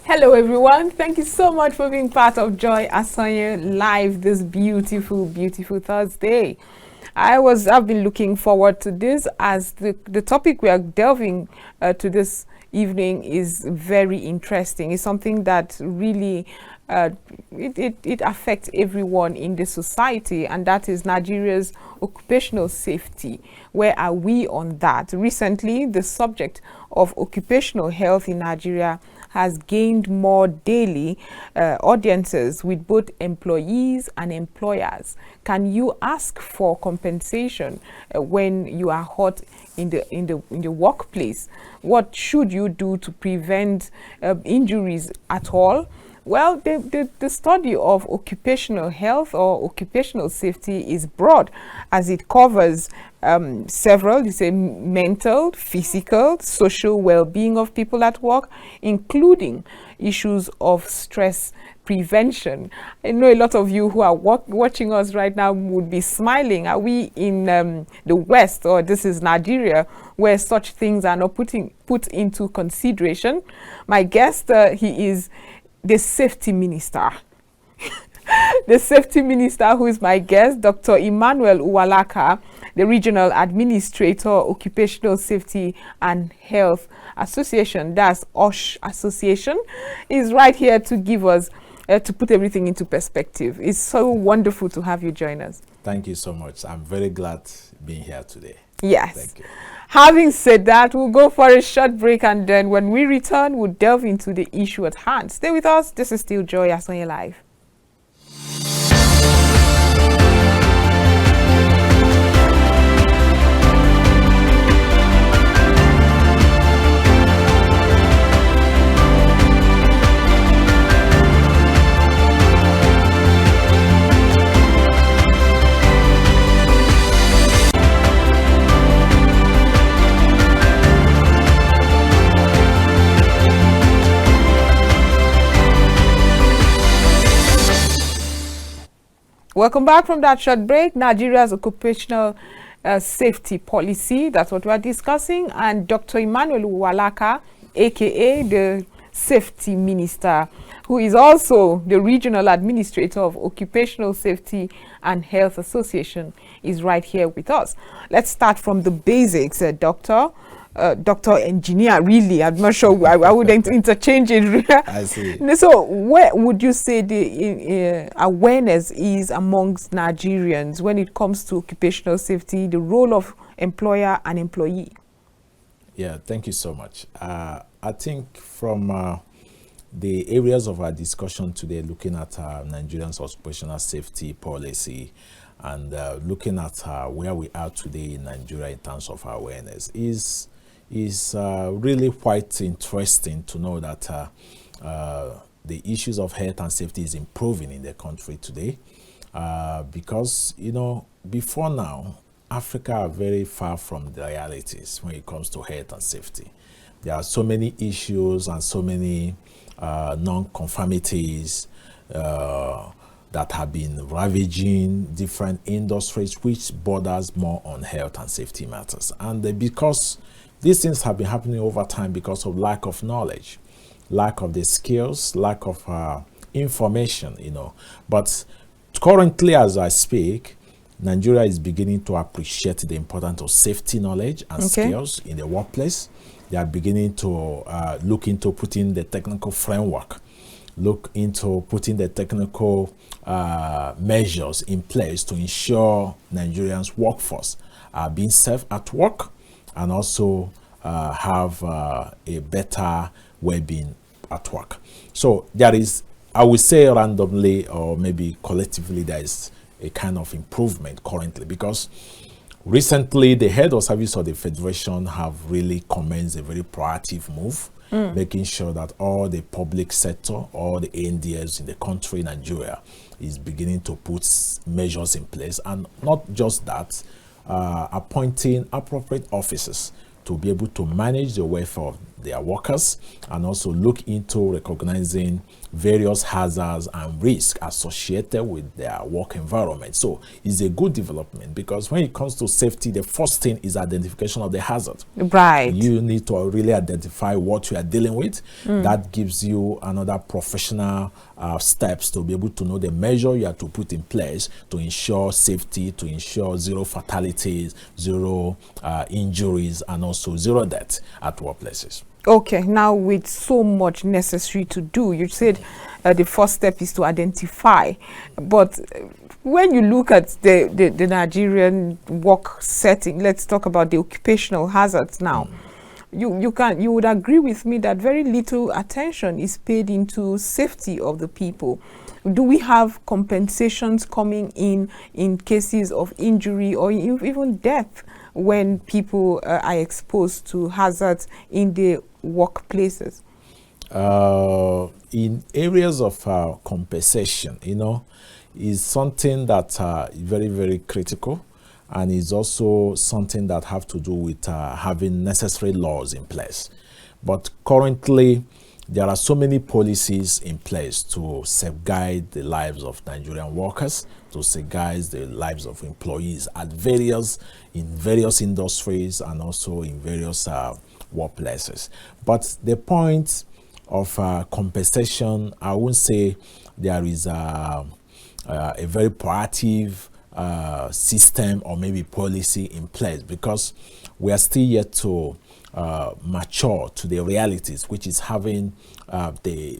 Hello everyone, thank you so much for being part of Joy Asonye Live this beautiful Thursday. I've been looking forward to this, as the topic we are delving to this evening is very interesting. It's something that really it affects everyone in the society, and that is Nigeria's occupational safety. Where are we on that? Recently, the subject of occupational health in Nigeria has gained more daily audiences with both employees and employers. Can you ask for compensation when you are hurt in the workplace? What should you do to prevent injuries at all? Well, the study of occupational health or occupational safety is broad, as it covers several, you say, mental, physical, social well-being of people at work, including issues of stress prevention. I know a lot of you who are watching us right now would be smiling. Are we in the West, or this is Nigeria, where such things are not put into consideration? My guest, he is the safety minister. The safety minister who is my guest, Dr. Emmanuel Uwalaka, the regional administrator, Occupational Safety and Health Association, that's OSH Association, is right here to give us, to put everything into perspective. It's so wonderful to have you join us. Thank you so much. I'm very glad being here today. Yes. Thank you. Having said that, we'll go for a short break, and then when we return, we'll delve into the issue at hand. Stay with us. This is still Joy Asonye Live. Welcome back from that short break. Nigeria's occupational safety policy, that's what we're discussing. And Dr. Emmanuel Uwalaka, aka the safety minister, who is also the regional administrator of Occupational Safety and Health Association, is right here with us. Let's start from the basics, Doctor. Doctor Engineer, really, I'm not sure I wouldn't interchange it. I see. So where would you say the awareness is amongst Nigerians when it comes to occupational safety, the role of employer and employee? Yeah, thank you so much. I think from the areas of our discussion today, looking at Nigerians' occupational safety policy and looking at where we are today in Nigeria in terms of awareness is really quite interesting to know that the issues of health and safety is improving in the country today, because, you know, before now, Africa are very far from the realities when it comes to health and safety. There are so many issues and so many non-conformities that have been ravaging different industries, which borders more on health and safety matters. And because these things have been happening over time because of lack of knowledge, lack of the skills, lack of information, you know. But currently, as I speak, Nigeria is beginning to appreciate the importance of safety knowledge and skills in the workplace. They are beginning to look into putting the technical framework, look into putting the technical measures in place to ensure Nigerians' workforce are being safe at work and also have a better well-being at work. So there is, I would say randomly or maybe collectively, there is a kind of improvement currently, because recently the head of service of the Federation have really commenced a very proactive move, making sure that all the public sector, all the ANDS in the country, Nigeria, is beginning to put measures in place. And not just that, appointing appropriate officers to be able to manage the welfare of their workers, and also look into recognizing various hazards and risks associated with their work environment. So it's a good development, because when it comes to safety, the first thing is identification of the hazard. Right. You need to really identify what you are dealing with. That gives you another professional steps to be able to know the measure you have to put in place to ensure safety, to ensure zero fatalities, zero injuries, and also zero death at workplaces. Okay, now with so much necessary to do, you said the first step is to identify, but when you look at the Nigerian work setting, let's talk about the occupational hazards now. You would agree with me that very little attention is paid into safety of the people. Do we have compensations coming in cases of injury or even death when people are exposed to hazards in the workplaces? In areas of compensation, is something that is very, very critical, and is also something that have to do with having necessary laws in place. But currently, there are so many policies in place to safeguard the lives of Nigerian workers, to safeguard the lives of employees in various industries and also in various workplaces. But the point of compensation, I won't say there is a very proactive system or maybe policy in place, because we are still yet to mature to the realities, which is having the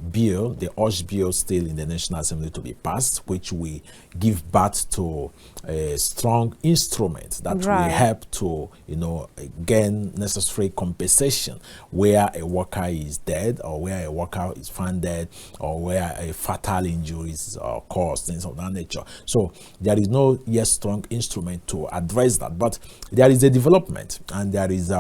urge bill still in the National Assembly to be passed, which will give birth to a strong instrument that will help to, gain necessary compensation where a worker is dead, or where a worker is found dead, or where a fatal injury is caused, things of that nature. So there is no yet strong instrument to address that, but there is a development, and there is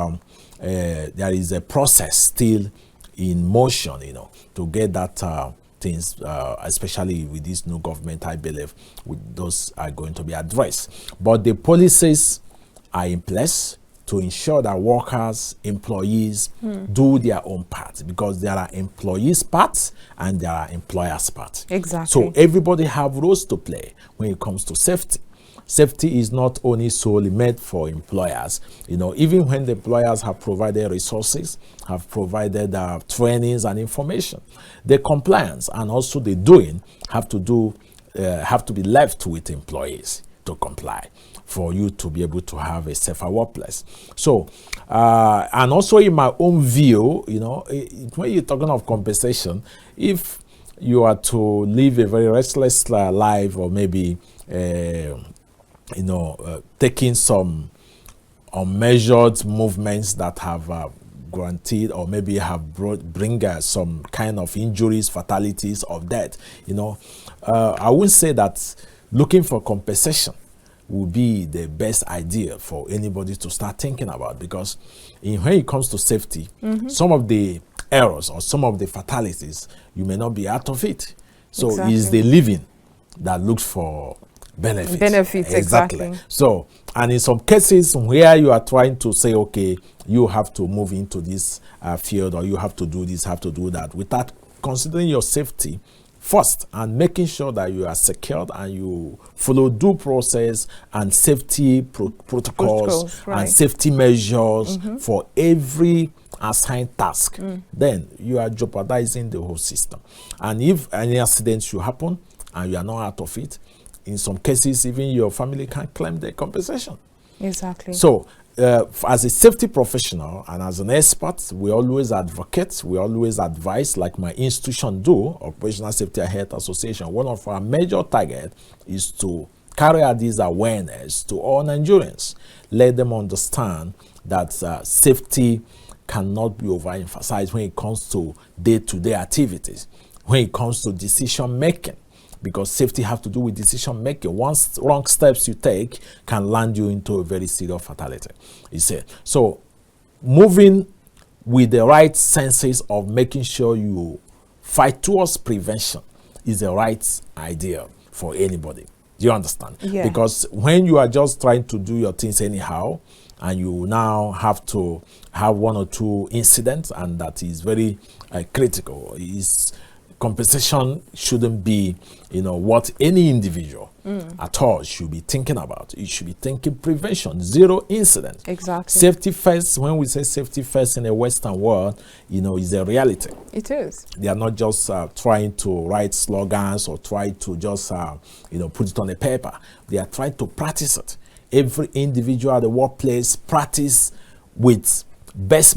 a process still in motion, to get that things, especially with this new government, I believe those are going to be addressed. But the policies are in place to ensure that workers, employees do their own part, because there are employees' parts and there are employers' parts. Exactly. So everybody have roles to play when it comes to safety. Safety is not only solely made for employers. Even when the employers have provided resources, have provided trainings and information, the compliance and also the doing have to be left with employees to comply for you to be able to have a safer workplace. So, and also in my own view, when you're talking of compensation, if you are to live a very restless life, or maybe taking some unmeasured movements that have granted or maybe have bring some kind of injuries, fatalities, or death, I wouldn't say that looking for compensation would be the best idea for anybody to start thinking about, because when it comes to safety, some of the errors or some of the fatalities, you may not be out of it. So it's the living that looks for benefits. Exactly. So, and in some cases where you are trying to say, okay, you have to move into this field, or you have to do this, have to do that, without considering your safety first and making sure that you are secured and you follow due process and safety protocols and safety measures for every assigned task, then you are jeopardizing the whole system. And if any accident should happen and you are not out of it, in some cases, even your family can claim the compensation. Exactly. So, as a safety professional and as an expert, we always advocate, we always advise, like my institution do, Operational Safety and Health Association. One of our major targets is to carry out this awareness to all Nigerians. Let them understand that safety cannot be overemphasized when it comes to day-to-day activities, when it comes to decision making. Because safety have to do with decision making. Once wrong steps you take can land you into a very serious fatality. So moving with the right senses of making sure you fight towards prevention is the right idea for anybody. Do you understand? Yeah. Because when you are just trying to do your things anyhow, and you now have to have one or two incidents, and that is very critical. Is compensation shouldn't be, what any individual at all should be thinking about. You should be thinking prevention, zero incident. Exactly. Safety first. When we say safety first in the Western world, is a reality. It is. They are not just trying to write slogans or try to just, put it on a paper. They are trying to practice it. Every individual at the workplace practice with best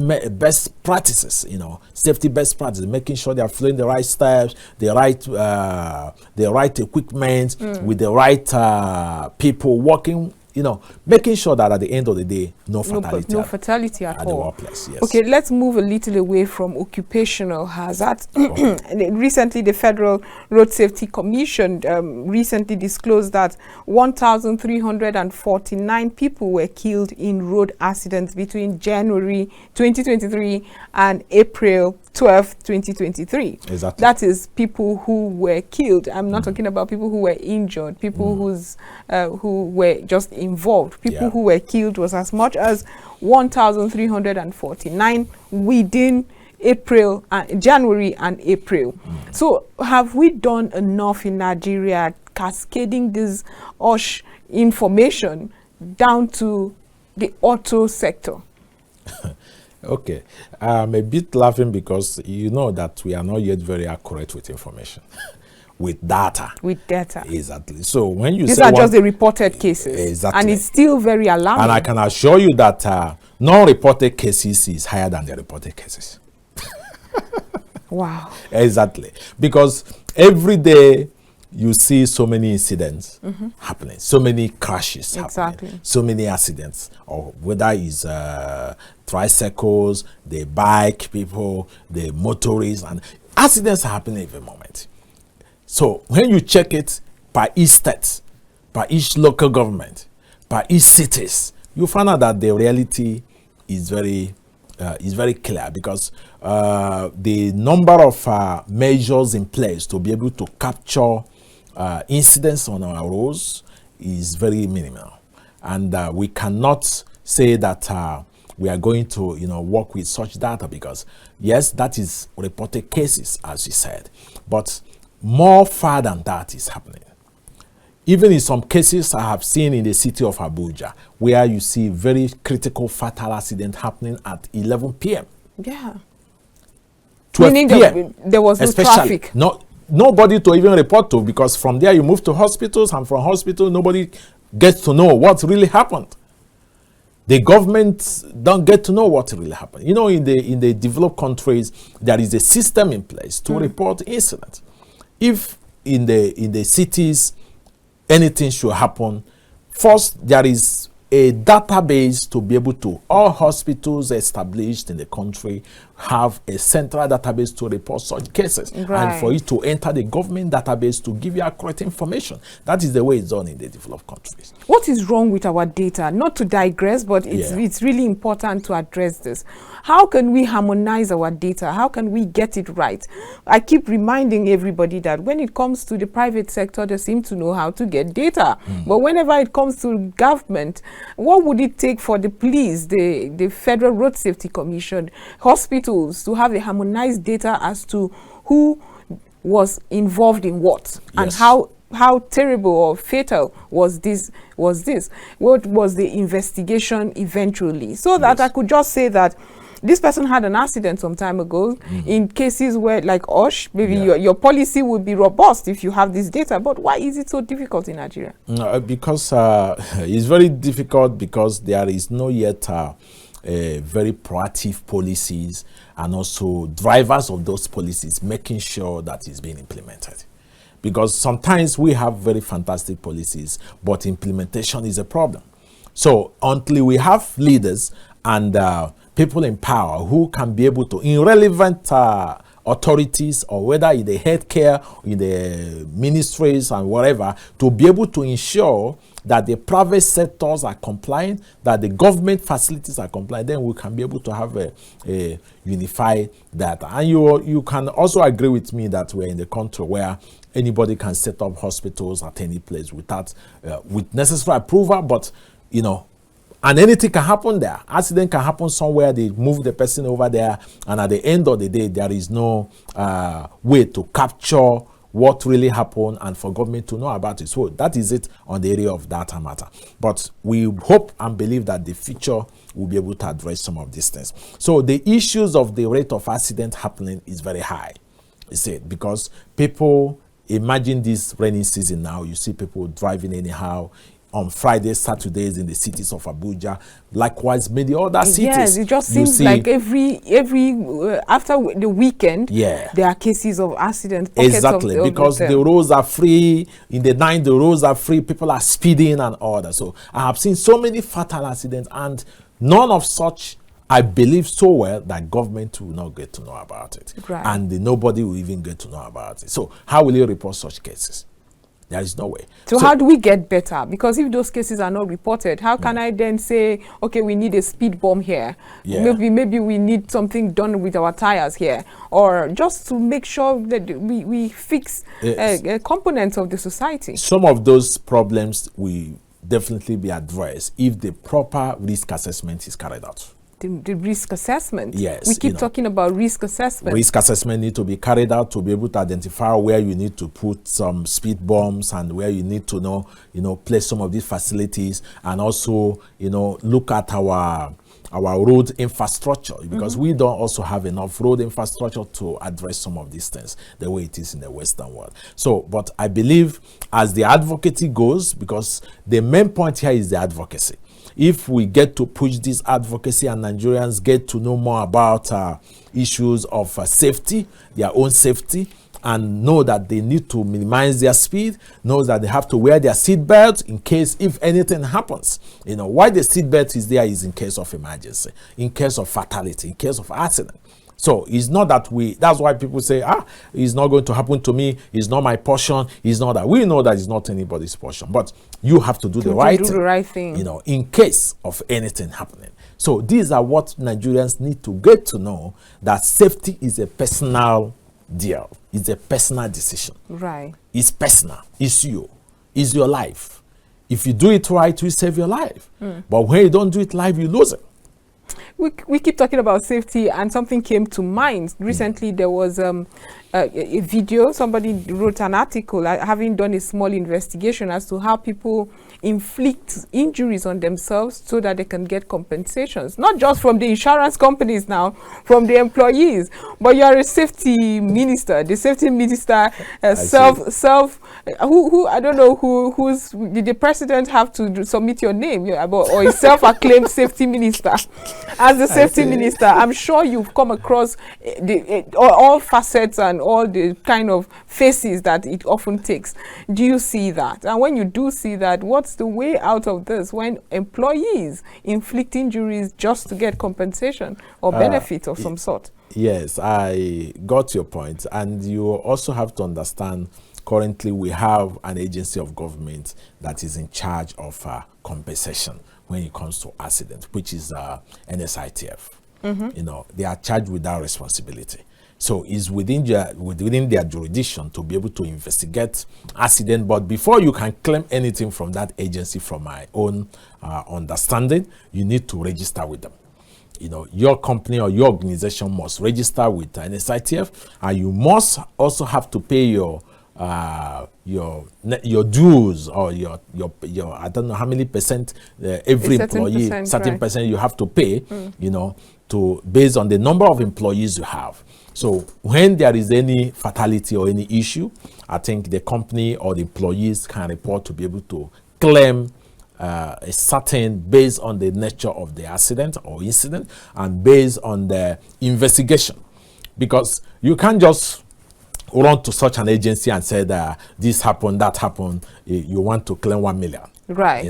practices, safety best practices, making sure they are following the right steps, the right equipment, with the right people working, making sure that at the end of the day, no fatality at all. The workplace. Yes. Okay, let's move a little away from occupational hazards. Recently, the Federal Road Safety Commission recently disclosed that 1,349 people were killed in road accidents between January 2023 and April 12, 2023. Exactly. That is people who were killed. I'm not talking about people who were injured, people who were just involved. People who were killed was as much as 1,349 within January and April. So have we done enough in Nigeria cascading this OSH information down to the auto sector? Okay, I'm a bit laughing because you know that we are not yet very accurate with information, with data. With data. Exactly. So when you these say are just the reported cases. Exactly. And it's still very alarming. And I can assure you that non-reported cases is higher than the reported cases. Wow. Exactly. Because every day you see so many incidents happening, so many crashes happening, so many accidents, or whether it's tricycles, the bike people, the motorists, and accidents are happening every moment. So when you check it by each state, by each local government, by each cities, you find out that the reality is very clear, because the number of measures in place to be able to capture incidents on our roads is very minimal, and we cannot say that we are going to work with such data, because yes, that is reported cases, as you said, but more far than that is happening. Even in some cases I have seen in the city of Abuja, where you see very critical fatal accident happening at 11 p.m. Yeah. 12 Meaning p.m. there was no traffic. Nobody to even report to, because from there you move to hospitals, and from hospital nobody gets to know what really happened. The government don't get to know what really happened. In the developed countries, there is a system in place to report incidents. If in the cities anything should happen, first there is a database to be able to, all hospitals established in the country have a central database to report such cases, and for it to enter the government database to give you accurate information. That is the way it's done in the developed countries. What is wrong with our data? Not to digress, but it's really important to address this. How can we harmonize our data? How can we get it right? I keep reminding everybody that when it comes to the private sector, they seem to know how to get data. But whenever it comes to government, what would it take for the police, the Federal Road Safety Commission, hospitals, to have a harmonized data as to who was involved in what, and how terrible or fatal was this? What was the investigation eventually? So that I could just say that this person had an accident some time ago. In cases where, like OSH, maybe your policy would be robust if you have this data. But why is it so difficult in Nigeria? Because it's very difficult, because there is no yet very proactive policies, and also drivers of those policies making sure that it's being implemented. Because sometimes we have very fantastic policies, but implementation is a problem. So until we have leaders and people in power who can be able to, in relevant authorities, or whether in the healthcare, in the ministries and whatever, to be able to ensure that the private sectors are compliant, that the government facilities are compliant, then we can be able to have a unified data. And you can also agree with me that we're in the country where anybody can set up hospitals at any place without with necessary approval, but And anything can happen there. Accident can happen somewhere. They move the person over there, and at the end of the day, there is no way to capture what really happened and for government to know about it. So that is it on the area of data matter. But we hope and believe that the future will be able to address some of these things. So the issues of the rate of accident happening is very high. You see, because people, imagine this rainy season now, you see people driving anyhow on Fridays, Saturdays in the cities of Abuja, likewise many other cities. Yes, it just seems like every after the weekend, yeah, there are cases of accidents. Exactly, because the roads are free. In the night, the roads are free. People are speeding and all that. So I have seen so many fatal accidents, and none of such, I believe so well, that government will not get to know about it. Right. And nobody will even get to know about it. So how will you report such cases? There is no way. So how do we get better? Because if those cases are not reported, how can I then say, okay, we need a speed bump here. Yeah. Maybe we need something done with our tires here. Or just to make sure that we fix components of the society. Some of those problems will definitely be addressed if the proper risk assessment is carried out. The risk assessment. Yes. We keep talking about risk assessment. Risk assessment need to be carried out to be able to identify where you need to put some speed bumps and where you need to place some of these facilities, and also, look at our road infrastructure, because we don't also have enough road infrastructure to address some of these things the way it is in the Western world. So, but I believe as the advocacy goes, because the main point here is the advocacy. If we get to push this advocacy and Nigerians get to know more about issues of safety, their own safety, and know that they need to minimize their speed, know that they have to wear their seatbelt in case if anything happens. Why the seatbelt is there is in case of emergency, in case of fatality, in case of accident. So it's not that that's why people say, it's not going to happen to me, it's not my portion, it's not that. We know that it's not anybody's portion, but you have to do the right thing, in case of anything happening. So these are what Nigerians need to get to know, that safety is a personal deal. It's a personal decision. Right. It's personal. It's you. It's your life. If you do it right, you save your life. But when you don't do it right, you lose it. We keep talking about safety, and something came to mind. Recently, there was a video. Somebody wrote an article, having done a small investigation as to how people inflict injuries on themselves so that they can get compensations, not just from the insurance companies now, from the employees. But you are a safety minister. The safety minister who I don't know who's did the president have to submit your name, or a self-acclaimed safety minister. As the safety minister, I'm sure you've come across all facets and all the kind of faces that it often takes. Do you see that? And when you do see that, what's the way out of this when employees inflict injuries just to get compensation or benefit of some sort? Yes, I got your point. And you also have to understand, currently we have an agency of government that is in charge of compensation when it comes to accidents, which is NSITF. They are charged with that responsibility. So it's within their jurisdiction to be able to investigate accident. But before you can claim anything from that agency, from my own understanding, you need to register with them. Your company or your organization must register with NSITF, and you must also have to pay your dues, or your I don't know how many percent every employee, certain percent you have to pay, based on the number of employees you have. So when there is any fatality or any issue, I think the company or the employees can report to be able to claim a certain, based on the nature of the accident or incident and based on the investigation. Because you can't just run to such an agency and say that this happened, that happened, you want to claim 1 million. Right.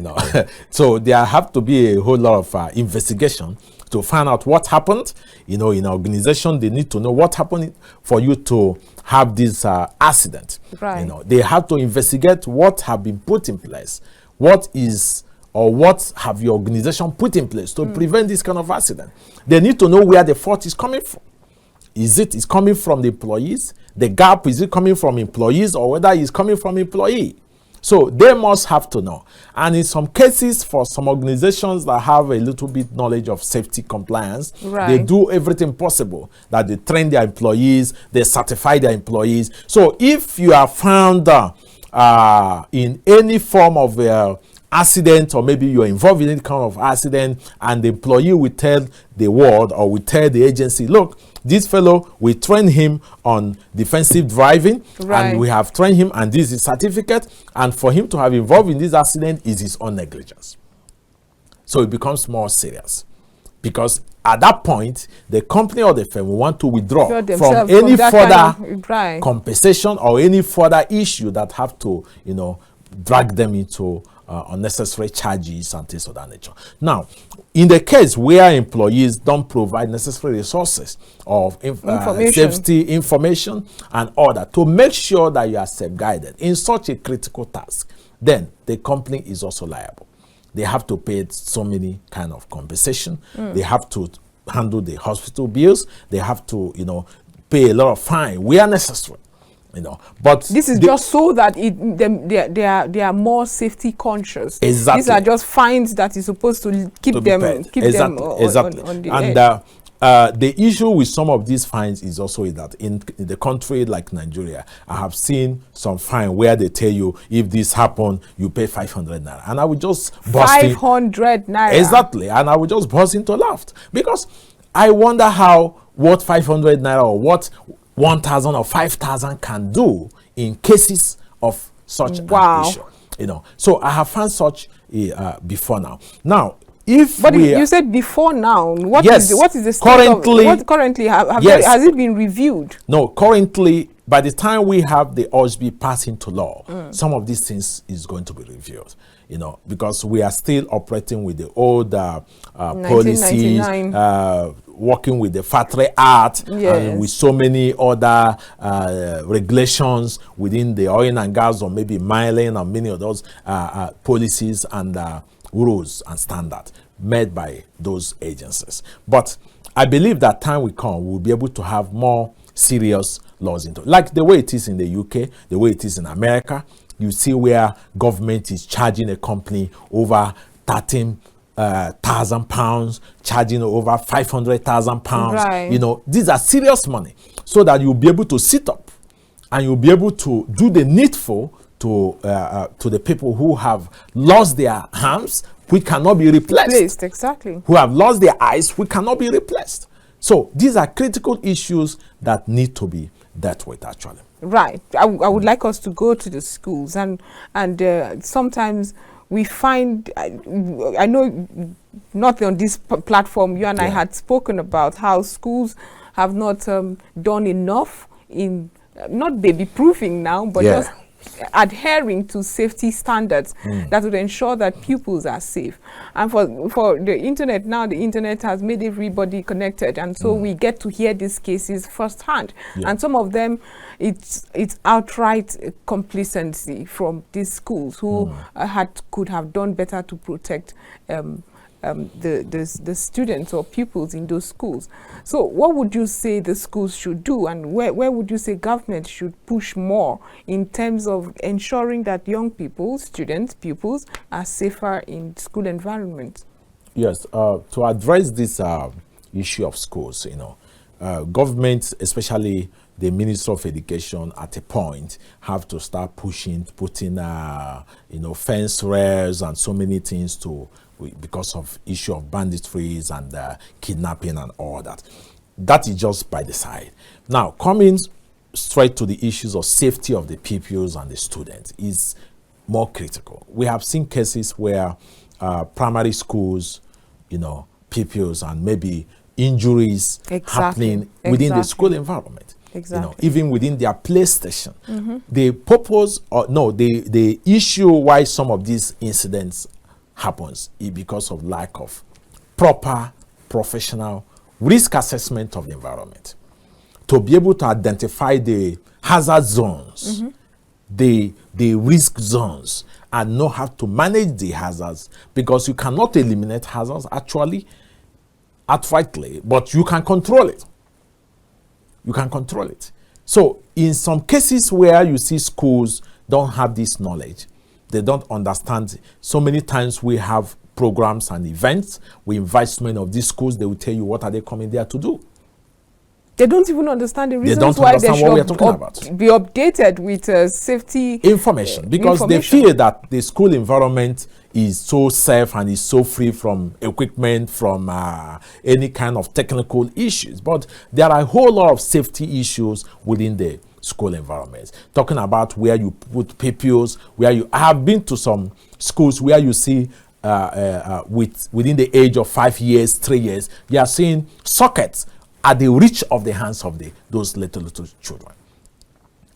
So there have to be a whole lot of investigation to find out what happened. In an organization, they need to know what happened for you to have this accident. Right. They have to investigate what have been put in place, what have your organization put in place to prevent this kind of accident. They need to know where the fault is coming from. Is it coming from the employees? The gap, is it coming from employees, or whether it's coming from employee? So they must have to know. And in some cases, for some organizations that have a little bit knowledge of safety compliance, they do everything possible, that they train their employees, they certify their employees. So if you are found in any form of accident, or maybe you're involved in any kind of accident, and the employee will tell the world or will tell the agency, look, this fellow, we train him on defensive driving, and we have trained him, and this is certificate, and for him to have involved in this accident is his own negligence. So it becomes more serious, because at that point the company or the firm will want to withdraw from any further compensation or any further issue that have to, you know, drag them into unnecessary charges and things of that nature. Now, in the case where employees don't provide necessary resources of safety information and order to make sure that you are safeguarded in such a critical task, then the company is also liable. They have to pay so many kind of compensation. They have to handle the hospital bills. They have to, you know, pay a lot of fine where necessary. You know, but this is just so that they are more safety conscious. Exactly. These are just fines that is supposed to keep them on the edge. The issue with some of these fines is also that in the country like Nigeria, I have seen some fine where they tell you, if this happen, you pay 500 naira, and I would just burst 500 naira. Exactly, and I would just burst into laugh, because I wonder what 500 naira or what 1,000 or 5,000 can do in cases of such an issue. You know, so I have found such before now. Now, you said before now, what is the state currently, of, what currently has it been reviewed? No, currently, by the time we have the OSB pass into law, some of these things is going to be reviewed. You know, because we are still operating with the old policies, working with the Factory Act, and with so many other regulations within the oil and gas, or maybe mining, and many of those policies and rules and standards made by those agencies. But I believe that time will come, we'll be able to have more serious laws into, like the way it is in the UK, the way it is in America. You see where government is charging a company over 13,000 pounds, charging over 500,000 pounds. You know, these are serious money, so that you'll be able to sit up and you'll be able to do the needful to the people who have lost their arms, which cannot be replaced. Exactly. Who have lost their eyes, which cannot be replaced. So these are critical issues that need to be dealt with, actually. Right. I would like us to go to the schools, and sometimes we find, I know not on this platform, you and I had spoken about how schools have not done enough in not baby proofing now, but just adhering to safety standards that would ensure that pupils are safe. And for the internet now, the internet has made everybody connected, and so we get to hear these cases firsthand. And some of them, it's outright complacency from these schools who could have done better to protect the students or pupils in those schools. So what would you say the schools should do, and where would you say government should push more in terms of ensuring that young people, students, pupils are safer in school environments? Yes, to address this issue of schools, you know, government, especially the Minister of Education, at a point have to start putting you know, fence rails and so many things because of issue of banditries and kidnapping and all that. That is just by the side. Now, coming straight to the issues of safety of the pupils and the students is more critical. We have seen cases where primary schools, you know, pupils and maybe injuries happening within the school environment. You know, even within their PlayStation. The purpose, or no, the issue why some of these incidents happens is because of lack of proper professional risk assessment of the environment. To be able to identify the hazard zones, the risk zones, and know how to manage the hazards, because you cannot eliminate hazards actually outrightly, but you can control it. You can control it. So in some cases where you see schools don't have this knowledge, They don't understand. So many times we have programs and events. We invite so many of these schools. They will tell you what are they coming there to do. They don't even understand the reasons don't why understand they what we are should talking about. be updated with safety information, because they feel that the school environment is so safe and is so free from equipment, from any kind of technical issues. But there are a whole lot of safety issues within the school environments. Talking about where you put pupils, I have been to some schools where you see within the age of 5 years, 3 years, you are seeing sockets at the reach of the hands of those little children.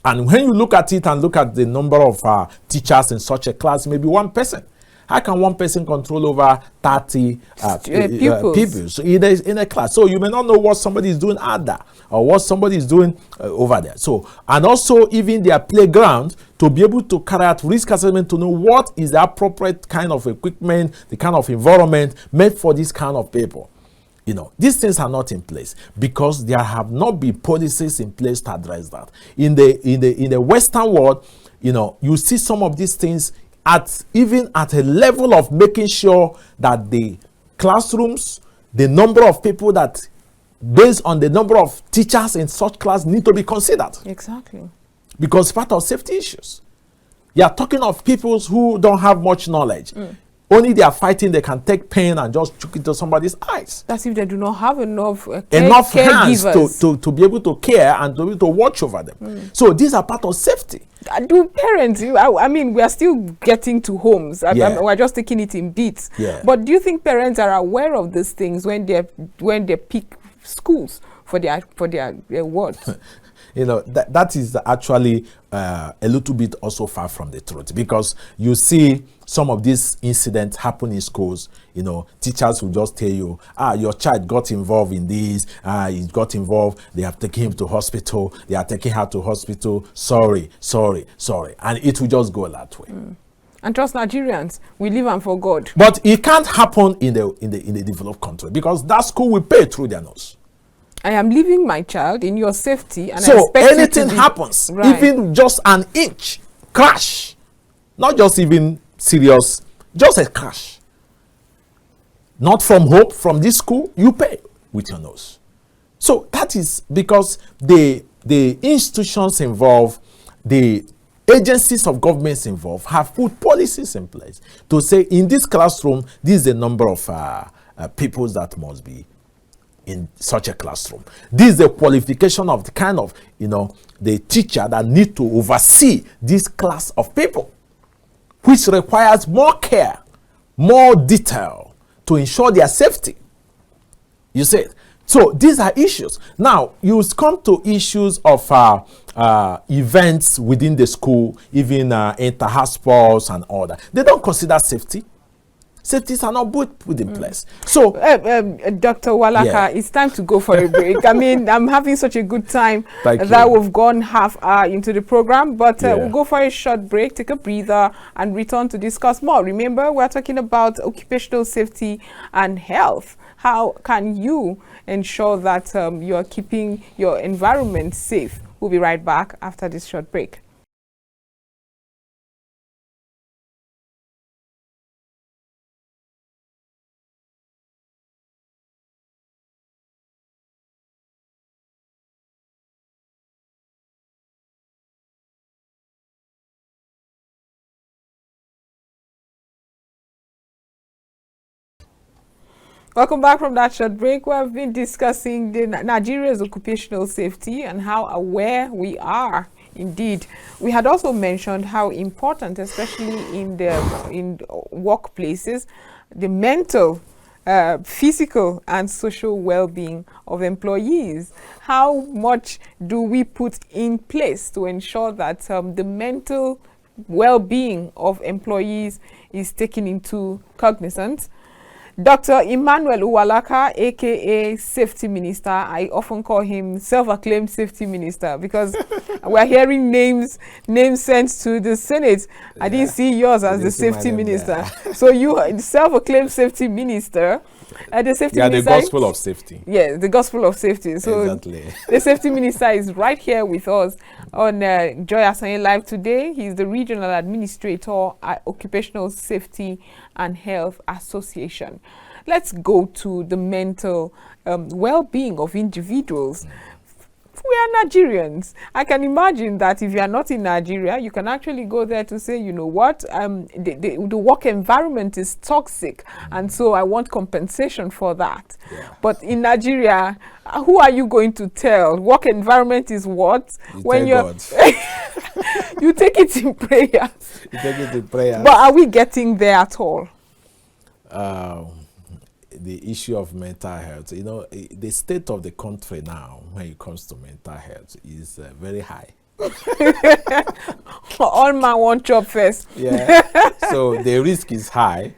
And when you look at it and look at the number of teachers in such a class, maybe one person. How can one person control over 30 pupils in a class? So you may not know what somebody is doing out there or what somebody is doing over there. So, and also even their playground, to be able to carry out risk assessment, to know what is the appropriate kind of equipment, the kind of environment made for this kind of people. You know, these things are not in place because there have not been policies in place to address that. In the Western world, you know, you see some of these things even at a level of making sure that the classrooms, the number of people that, based on the number of teachers in such class, need to be considered. Exactly. Because part of safety issues. You are talking of people who don't have much knowledge. Only they are fighting, they can take pain and just chuck it to somebody's eyes. That's if they do not have enough hands to be able to care and to be able to watch over them. So these are part of safety. Do parents, I mean, we are still getting to homes. We're just taking it in bits. But do you think parents are aware of these things when they pick schools for their wards? You know, that is actually a little bit also far from the truth, because you see some of these incidents happen in schools. You know, teachers will just tell you, your child got involved in this, he got involved, they have taken him to hospital, they are taking her to hospital, sorry. And it will just go that way. And trust Nigerians, we live and for God. But it can't happen in the developed country, because that school will pay through their nose. I am leaving my child in your safety, and so I expect anything happens, even just an inch crash, not just even serious, just a crash, not from hope, from this school, you pay with your nose. So that is because the institutions involved, the agencies of governments involved have put policies in place to say, in this classroom, this is the number of people that must be in such a classroom. This is the qualification of the kind of, the teacher that need to oversee this class of people, which requires more care, more detail to ensure their safety. You see it? So these are issues. Now, you come to issues of events within the school, even inter-house sports and all that. They don't consider safety. Safeties are not put in place. So, Dr. Uwalaka, it's time to go for a break. I mean, I'm having such a good time that we've gone half hour into the program, but we'll go for a short break, take a breather, and return to discuss more. Remember, we're talking about occupational safety and health. How can you ensure that you're keeping your environment safe? We'll be right back after this short break. Welcome back from that short break. We have been discussing Nigeria's occupational safety and how aware we are. Indeed, we had also mentioned how important, especially in workplaces, the mental, physical and social well-being of employees. How much do we put in place to ensure that the mental well-being of employees is taken into cognizance? Dr. Emmanuel Uwalaka, aka Safety Minister. I often call him self-acclaimed Safety Minister because we're hearing names sent to the Senate. I didn't see yours as the Safety Minister. So you are self-acclaimed Safety Minister. The Safety Minister, the gospel of safety. Yes, the gospel of safety. So exactly. The Safety Minister is right here with us on Joy Asonye Live today. He's the Regional Administrator at Occupational Safety and Health Association. Let's go to the mental well-being of individuals. We are Nigerians. I can imagine that if you are not in Nigeria, you can actually go there to say, you know what, the work environment is toxic, and so I want compensation for that. Yeah. But in Nigeria, who are you going to tell? Work environment is what? When you're you take it in prayer. You take it in prayer. But are we getting there at all? The issue of mental health, you know, the state of the country now when it comes to mental health is very high. All man want job first. Yeah. So the risk is high,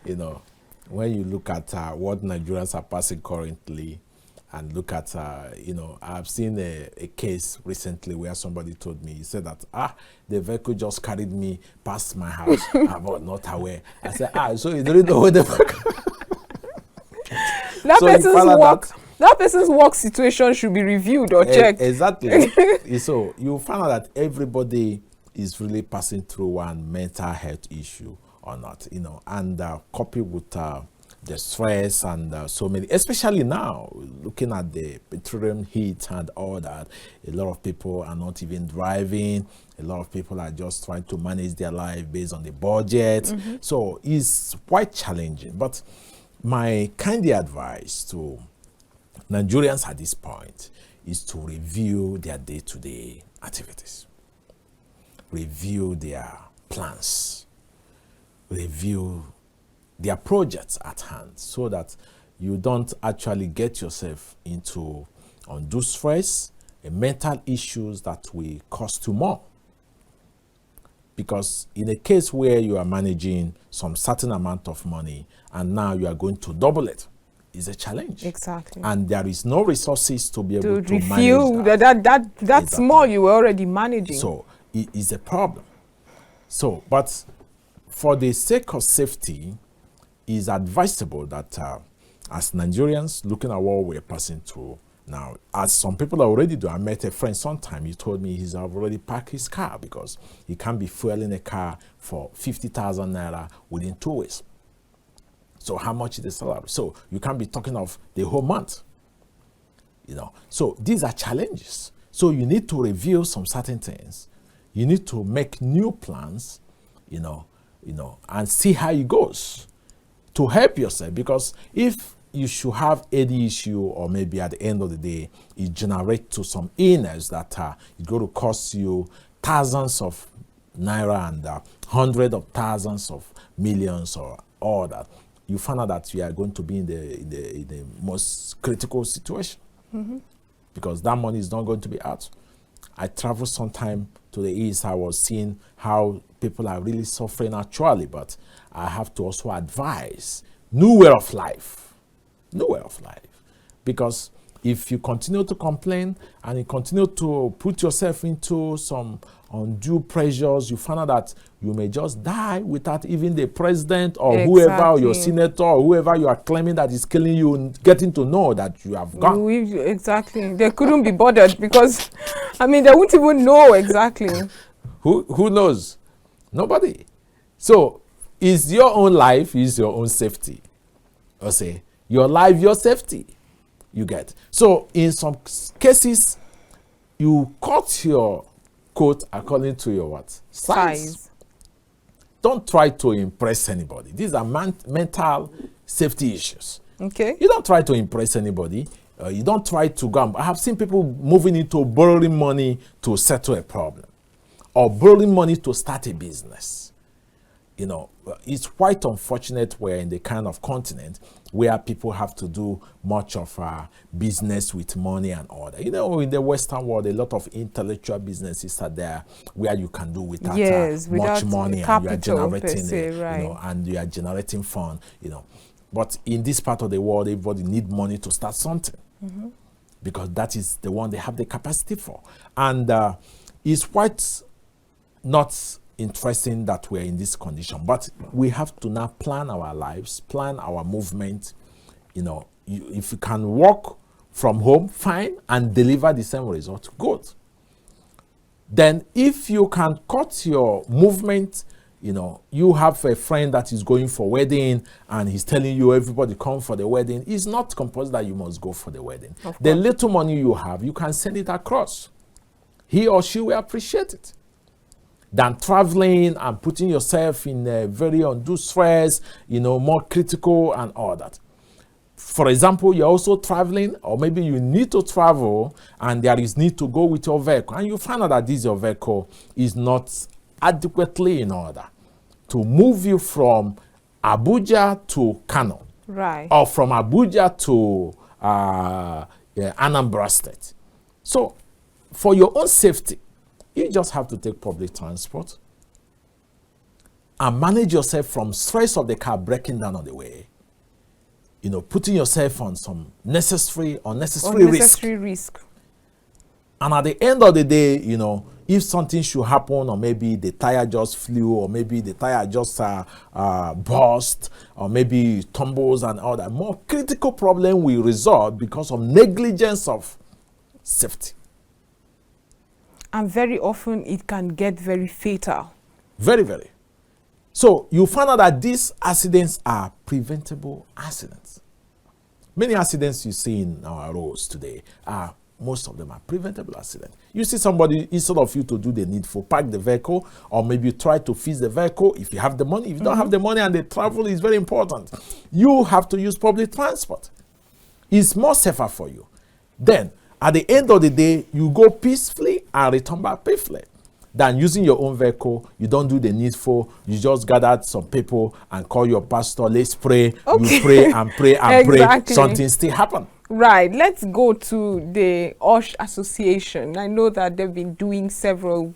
you know, when you look at what Nigerians are passing currently, and look at, you know, I've seen a case recently where somebody told me, he said that, the vehicle just carried me past my house. I was not aware. I said, so you don't know where the vehicle. That person's work situation should be reviewed or checked. Exactly. So you find out that everybody is really passing through one mental health issue or not, you know, and coupled with the stress and so many, especially now, looking at the petroleum heat and all that, a lot of people are not even driving. A lot of people are just trying to manage their life based on the budget. So it's quite challenging. But my kind advice to Nigerians at this point is to review their day-to-day activities, review their plans, review their projects at hand, so that you don't actually get yourself into undue stress and mental issues that will cost you more. Because in a case where you are managing some certain amount of money and now you are going to double it, is a challenge. Exactly. And there is no resources to be able to review manage that exactly. Small you were already managing. So it is a problem. So, but for the sake of safety, it is advisable that as Nigerians looking at what we're passing through now, as some people already do, I met a friend sometime, he told me he's already parked his car because he can't be fueling a car for 50,000 naira within 2 weeks. So how much is the salary? So you can't be talking of the whole month, you know. So these are challenges. So you need to review some certain things. You need to make new plans, you know, and see how it goes to help yourself. Because if you should have any issue, or maybe at the end of the day, it generates to some illness that is going to cost you thousands of naira and hundreds of thousands of millions or all that, you find out that you are going to be in the most critical situation. Because that money is not going to be out. I traveled sometime to the east. I was seeing how people are really suffering actually, but I have to also advise new way of life. New way of life. Because if you continue to complain and you continue to put yourself into some undue pressures, you find out that you may just die without even the president or whoever, or your senator or whoever you are claiming that is killing you, getting to know that you have gone. Exactly. They couldn't be bothered because, I mean, they wouldn't even know exactly. Who knows? Nobody. So, is your own life, is your own safety. Or say, your life, your safety. You get. So, in some cases, you cut your coat according to your what? Size. Don't try to impress anybody. These are mental safety issues. Okay. You don't try to impress anybody. You don't try to go. I have seen people moving into borrowing money to settle a problem, or borrowing money to start a business. You know, it's quite unfortunate we're in the kind of continent where people have to do much of business with money and all that. You know, in the Western world, a lot of intellectual businesses are there where you can do without much money, and you are generating, you know, and you are generating fund. You know, But in this part of the world, everybody need money to start something because that is the one they have the capacity for. And it's quite not interesting that we're in this condition, but we have to now plan our lives, plan our movement. You know, if you can work from home, fine, and deliver the same result, good. Then if you can cut your movement, you know, you have a friend that is going for wedding and he's telling you everybody come for the wedding. It's not compulsory that you must go for the wedding. The little money you have, you can send it across. He or she will appreciate it. Than traveling and putting yourself in a very undue stress, you know, more critical and all that. For example, you're also traveling, or maybe you need to travel and there is need to go with your vehicle, and you find out that your vehicle is not adequately in order to move you from Abuja to Kano, right, or from Abuja to Anambra State. So, for your own safety, you just have to take public transport and manage yourself from stress of the car breaking down on the way. You know, putting yourself on some unnecessary risk. And at the end of the day, you know, if something should happen, or maybe the tire just flew, or maybe the tire just burst, or maybe tumbles and all that, more critical problem will result because of negligence of safety. And very often it can get very fatal. Very, very. So you find out that these accidents are preventable accidents. Many accidents you see in our roads today most of them are preventable accidents. You see somebody, instead of you to do the needful, park the vehicle, or maybe try to fix the vehicle if you have the money. If you don't have the money and the travel is very important, you have to use public transport. It's more safer for you. Then, at the end of the day, you go peacefully and return back peacefully. Than using your own vehicle, you don't do the needful, you just gather some people and call your pastor, let's pray, you pray and pray and pray, something still happen. Right, let's go to the OSH Association. I know that they've been doing several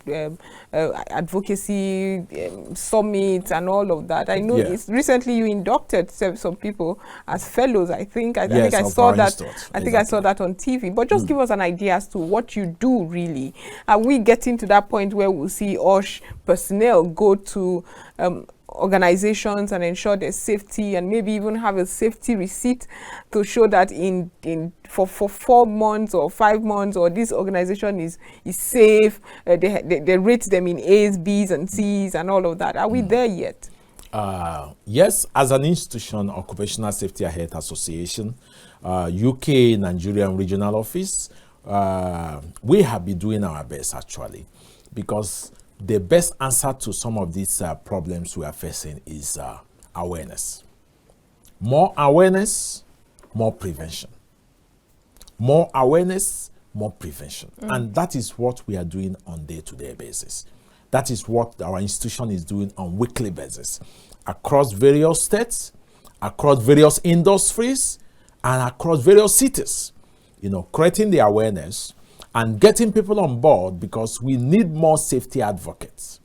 advocacy summits and all of that. I know recently you inducted some people as fellows. I think I saw that. I think I saw that on TV. But just give us an idea as to what you do really. Are we getting to that point where we'll see OSH personnel go to organizations and ensure their safety, and maybe even have a safety receipt to show that for 4 months or 5 months, or this organization is safe, they rate them in A's, B's and C's and all of that? Are we there yet? Yes, as an institution, Occupational Safety and Health Association, UK Nigerian Regional Office, we have been doing our best actually, because the best answer to some of these problems we are facing is awareness. More awareness, more prevention. More awareness, more prevention. And that is what we are doing on day-to-day basis. That is what our institution is doing on weekly basis. Across various states, across various industries, and across various cities. You know, creating the awareness and getting people on board, because we need more safety advocates.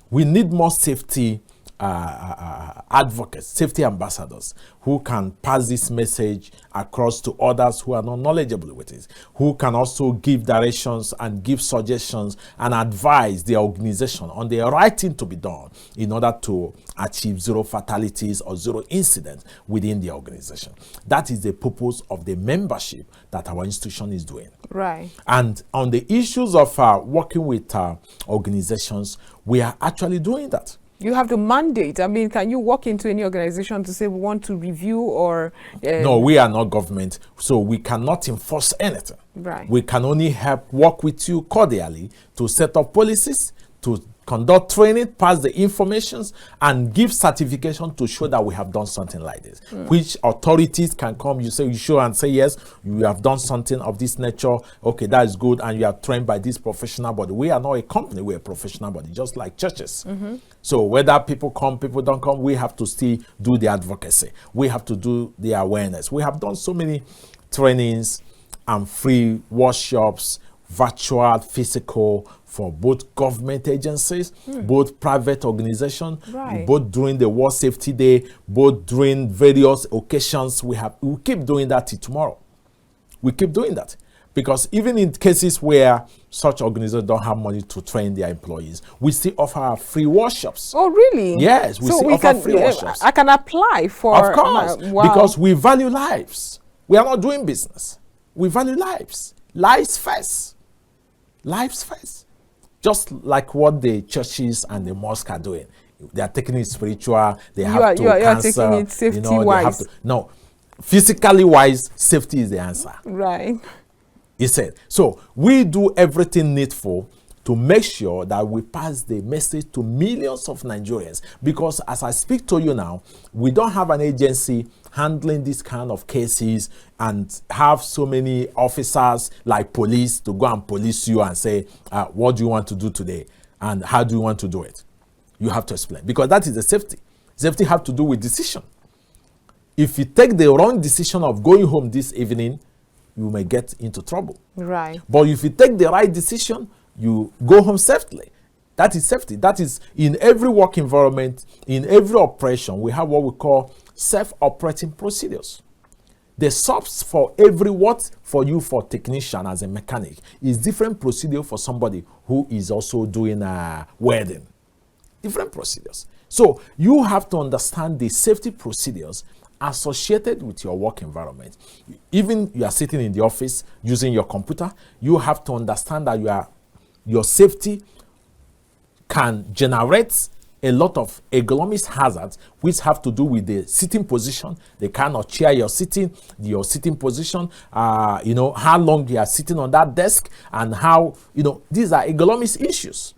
We need more safety advocates, safety ambassadors, who can pass this message across to others who are not knowledgeable with it, who can also give directions and give suggestions and advise the organization on the right thing to be done in order to achieve zero fatalities or zero incidents within the organization. That is the purpose of the membership that our institution is doing. Right. And on the issues of working with organizations, we are actually doing that. You have the mandate. I mean, can you walk into any organization to say we want to review or... No, we are not government, so we cannot enforce anything. Right. We can only help work with you cordially to set up policies, to conduct training, pass the informations, and give certification to show that we have done something like this. Which authorities can come, you show and say, yes, you have done something of this nature. Okay, that is good, and you are trained by this professional body. We are not a company, we are a professional body, just like churches. So whether people come, people don't come, we have to still do the advocacy. We have to do the awareness. We have done so many trainings and free workshops virtual, physical, for both government agencies, both private organizations, Right. both during the World Safety Day, both during various occasions. We keep doing that till tomorrow. We keep doing that. Because even in cases where such organizations don't have money to train their employees, we still offer free workshops. Oh, really? Yes, we still offer free workshops. I can apply for... Of course, wow. because we value lives. We are not doing business. We value lives. Lives first. Lives first. Just like what the churches and the mosques are doing. They are taking it spiritual. They have to you are cancel. taking it safety they wise. have to, no, physically wise, safety is the answer. Right. He said. So we do everything needful to make sure that we pass the message to millions of Nigerians. Because as I speak to you now, we don't have an agency handling this kind of cases and have so many officers like police to go and police you and say, what do you want to do today? And how do you want to do it? You have to explain. Because that is the safety. Safety have to do with decision. If you take the wrong decision of going home this evening, you may get into trouble. Right. But if you take the right decision, you go home safely. That is safety. That is in every work environment, in every operation, we have what we call self-operating procedures. The subs for every what for you for technician as a mechanic is different procedure for somebody who is also doing a welding. Different procedures. So you have to understand the safety procedures associated with your work environment. Even you are sitting in the office using your computer, you have to understand that your safety can generate a lot of ergonomic hazards which have to do with the sitting position, the kind of chair you're sitting, your sitting position, how long you are sitting on that desk, and how, these are ergonomic issues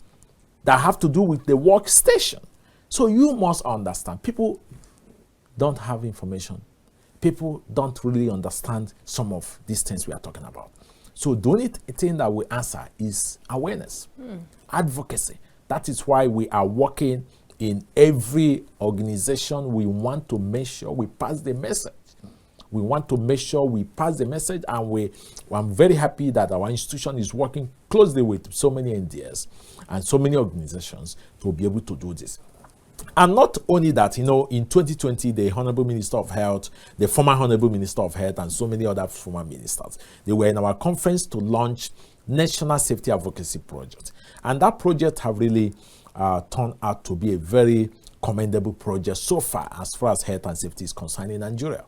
that have to do with the workstation. So you must understand. People don't have information. People don't really understand some of these things we are talking about. So the only thing that we answer is awareness, advocacy. That is why we are working in every organization. We want to make sure we pass the message. We want to make sure we pass the message, and I'm very happy that our institution is working closely with so many NDS and so many organizations to be able to do this. And not only that, in 2020, the Honorable Minister of Health, the former Honorable Minister of Health, and so many other former ministers, they were in our conference to launch National Safety Advocacy Project. And that project have really turned out to be a very commendable project so far as health and safety is concerned in Nigeria.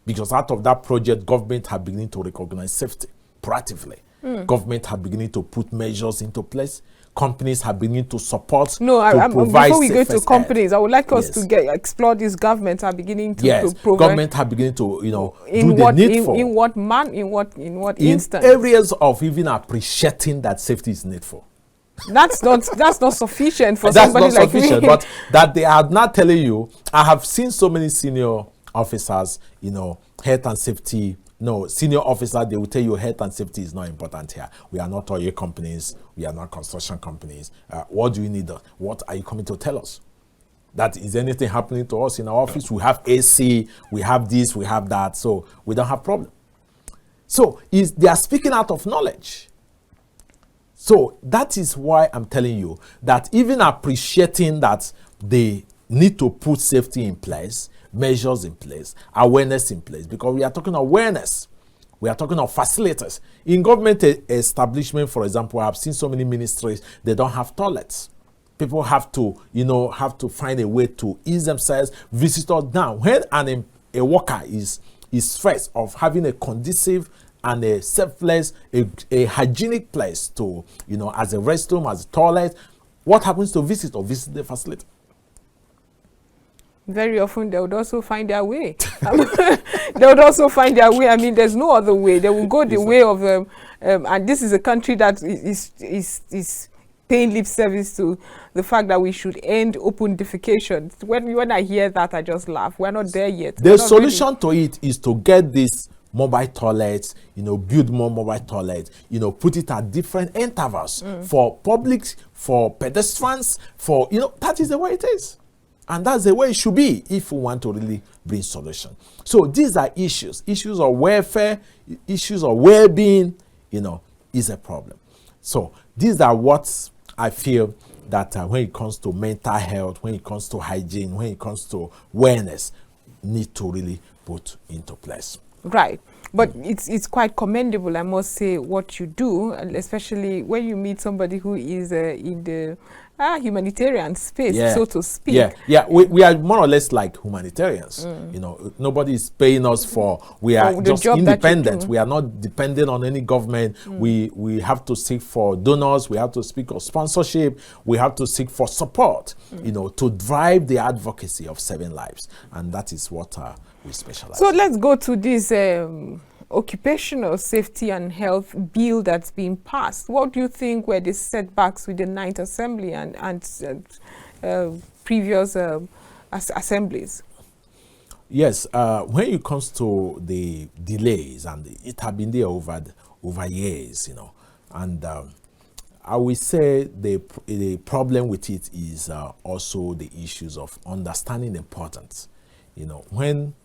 Because out of that project, government have begun to recognize safety proactively. Government have begun to put measures into place. Companies have begun to support. Before we go to companies, I would like us to explore this. Government are beginning to provide. Government have begun to do the needful. In what instance? Areas of even appreciating that safety is needful. That's not sufficient for somebody like me. But that they are not telling you. I have seen so many senior officers, health and safety. No, senior officer, they will tell you health and safety is not important here. We are not oil companies. We are not construction companies. What do you need? What are you coming to tell us? That is anything happening to us in our office? We have AC, we have this, we have that. So we don't have problem. So they are speaking out of knowledge. So that is why I'm telling you that even appreciating that they need to put safety in place, measures in place, awareness in place, because we are talking awareness. We are talking of facilities. In government establishment, for example, I've seen so many ministries, they don't have toilets. People have to, find a way to ease themselves, visitors down. When a worker is stressed of having a conducive and a selfless, a hygienic place to, as a restroom, as a toilet, what happens to visitor? Visit the facility. Very often they would also find their way. They would also find their way. I mean, there's no other way. They will go the way of them. And this is a country that is paying lip service to the fact that we should end open defecation. When I hear that, I just laugh. We're not there yet. The solution to it is to get this mobile toilets, build more mobile toilets, put it at different intervals for public, for pedestrians, for, that is the way it is. And that's the way it should be if we want to really bring solution. So these are issues of welfare, issues of well-being, is a problem. So these are what I feel that when it comes to mental health, when it comes to hygiene, when it comes to awareness, need to really put into place. Right. But it's quite commendable, I must say, what you do, especially when you meet somebody who is in the humanitarian space, so to speak. We are more or less like humanitarians. You know, nobody is paying us for. We are just independent. We are not dependent on any government. We have to seek for donors. We have to seek for sponsorship. We have to seek for support. You know, to drive the advocacy of saving lives, and that is what we specialize. So let's go to this occupational safety and health bill that's been passed. What do you think were the setbacks with the 9th Assembly and previous assemblies? Yes, when it comes to the delays, and it have been there over years, you know, and I will say the problem with it is also the issues of understanding the importance. You know, when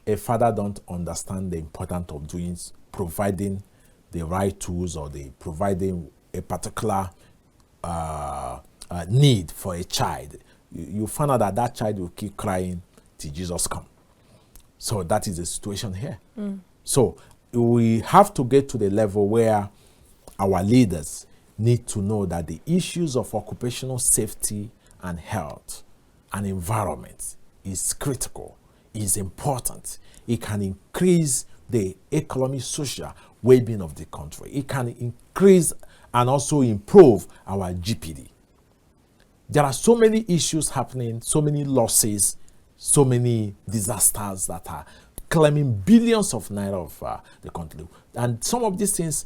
a father don't understand the importance of providing the right tools, or providing a particular need for a child, you find out that child will keep crying till Jesus come. So that is the situation here. So we have to get to the level where our leaders need to know that the issues of occupational safety and health and environment is critical, is important. It can increase the economic, social well-being of the country. It can increase and also improve our GPD. There are so many issues happening, so many losses, so many disasters that are claiming billions of naira of the country. And some of these things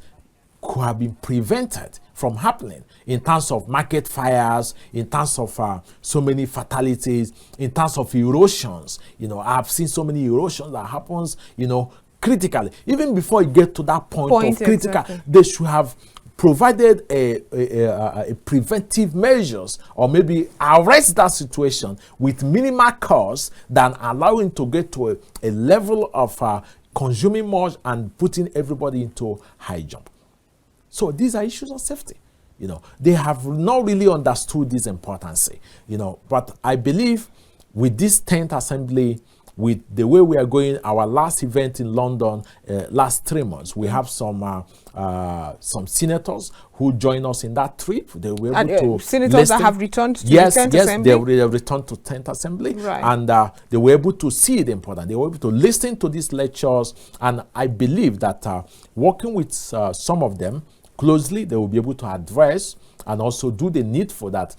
could have been prevented from happening in terms of market fires, in terms of so many fatalities, in terms of erosions. You know, I've seen so many erosions that happens, you know, critically. Even before you get to that point of critical, exactly, they should have provided a preventive measures, or maybe arrest that situation with minimal cost than allowing to get to a level of consuming much and putting everybody into high jump. So these are issues of safety. You know, they have not really understood this importance. You know, but I believe with this 10th Assembly, with the way we are going, our last event in London, last 3 months, we have some senators who join us in that trip. They were able to senators that have returned to the 10th Assembly? Yes, they have returned to 10th Assembly. Right. And they were able to see the importance. They were able to listen to these lectures. And I believe that working with some of them closely, they will be able to address and also do the needful that,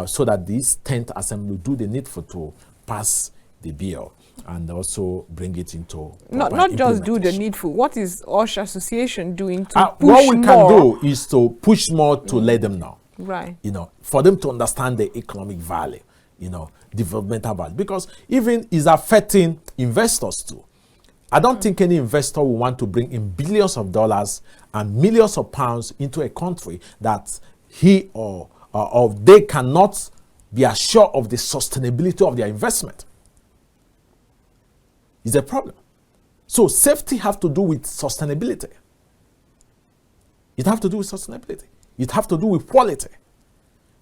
so that this 10th Assembly do the needful to pass the bill and also bring it into not just do the needful. What is Osh Association doing to push what we more? can do is to push more to let them know, right? You know, for them to understand the economic value, you know, developmental value, because even is affecting investors too. I don't think any investor will want to bring in billions of dollars and millions of pounds into a country that he or they cannot be assured of the sustainability of their investment. Is a problem. So safety have to do with sustainability. It have to do with sustainability. It have to do with quality.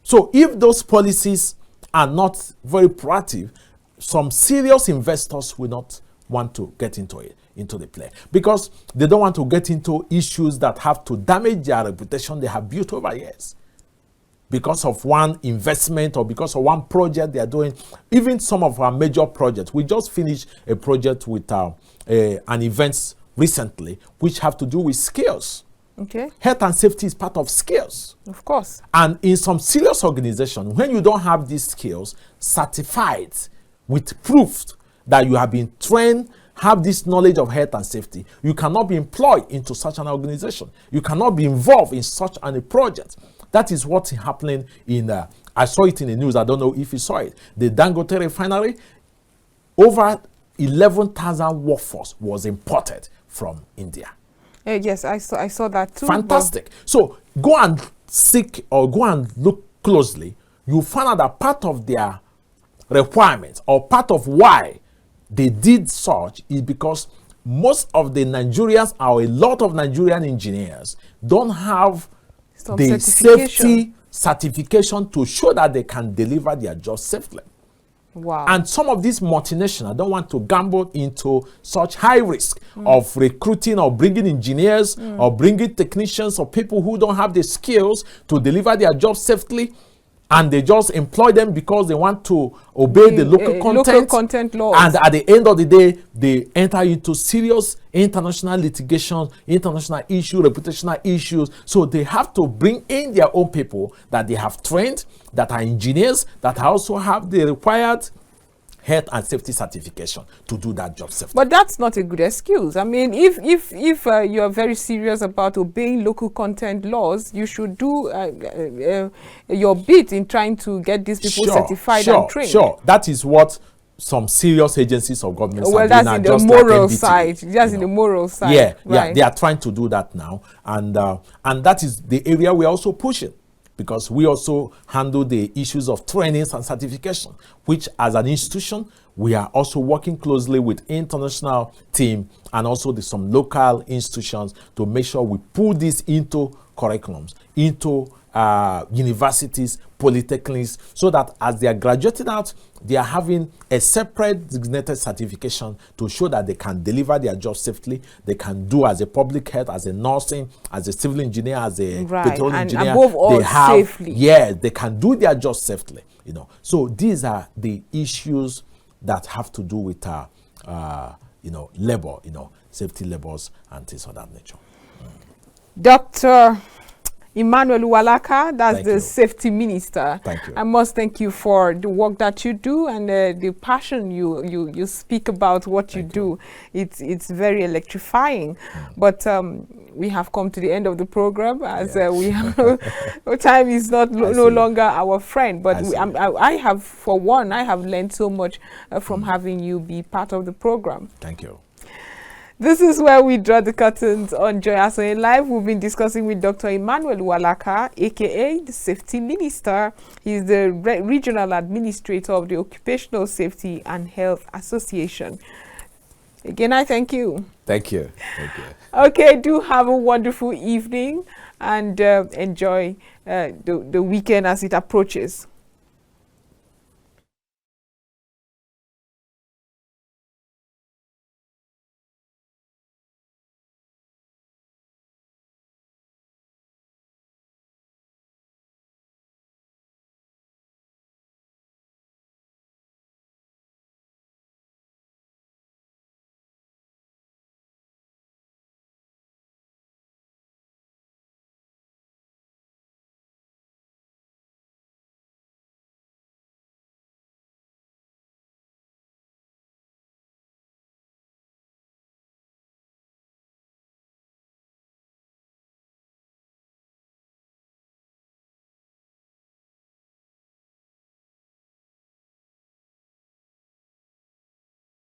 So if those policies are not very proactive, some serious investors will not want to get into the play, because they don't want to get into issues that have to damage their reputation they have built over years, because of one investment or because of one project they are doing. Even some of our major projects, we just finished a project with an event recently which have to do with skills. Okay. Health and safety is part of skills. Of course. And in some serious organizations, when you don't have these skills certified with proof that you have been trained, have this knowledge of health and safety, you cannot be employed into such an organization. You cannot be involved in such a project. That is what's happening in, I saw it in the news, I don't know if you saw it. The Dangote refinery, over 11,000 workforce was imported from India. Yes, I saw that too. Fantastic. So go and seek or go and look closely. You find out that part of their requirements or part of why they did such is because most of the Nigerians, or a lot of Nigerian engineers, don't have the safety certification to show that they can deliver their jobs safely. Wow. And some of these multinationals don't want to gamble into such high risk of recruiting or bringing engineers or bringing technicians or people who don't have the skills to deliver their jobs safely. And they just employ them because they want to obey the local content laws. And at the end of the day, they enter into serious international litigation, international issue, reputational issues. So they have to bring in their own people that they have trained, that are engineers, that also have the required health and safety certification to do that job safely. But that's not a good excuse. I mean, if you're very serious about obeying local content laws, you should do your bit in trying to get these people certified and trained. Sure, that is what some serious agencies of government are doing. That's in the moral side. That's in the moral side. Yeah, right. They are trying to do that now, and that is the area we're also pushing. Because we also handle the issues of trainings and certification, which as an institution, we are also working closely with international team and also some local institutions to make sure we pull this into curriculums, into universities, polytechnics, so that as they are graduating out, they are having a separate designated certification to show that they can deliver their job safely. They can do as a public health, as a nursing, as a civil engineer, as a petroleum engineer. And above all, safely. Yeah, they can do their job safely. So these are the issues that have to do with labor, safety labors and things of that nature. Dr. Emmanuel Uwalaka, that's the safety minister. Thank you. I must thank you for the work that you do and the passion you speak about what you do. It's very electrifying. But we have come to the end of the program, as we have time is no longer our friend. But I have learned so much from having you be part of the program. Thank you. This is where we draw the curtains on Joy Asonye Live. We've been discussing with Dr. Emmanuel Uwalaka, aka the Safety Minister. He's the Regional Administrator of the Occupational Safety and Health Association. Again, I thank you. Thank you. Thank you. Okay, do have a wonderful evening and enjoy the weekend as it approaches.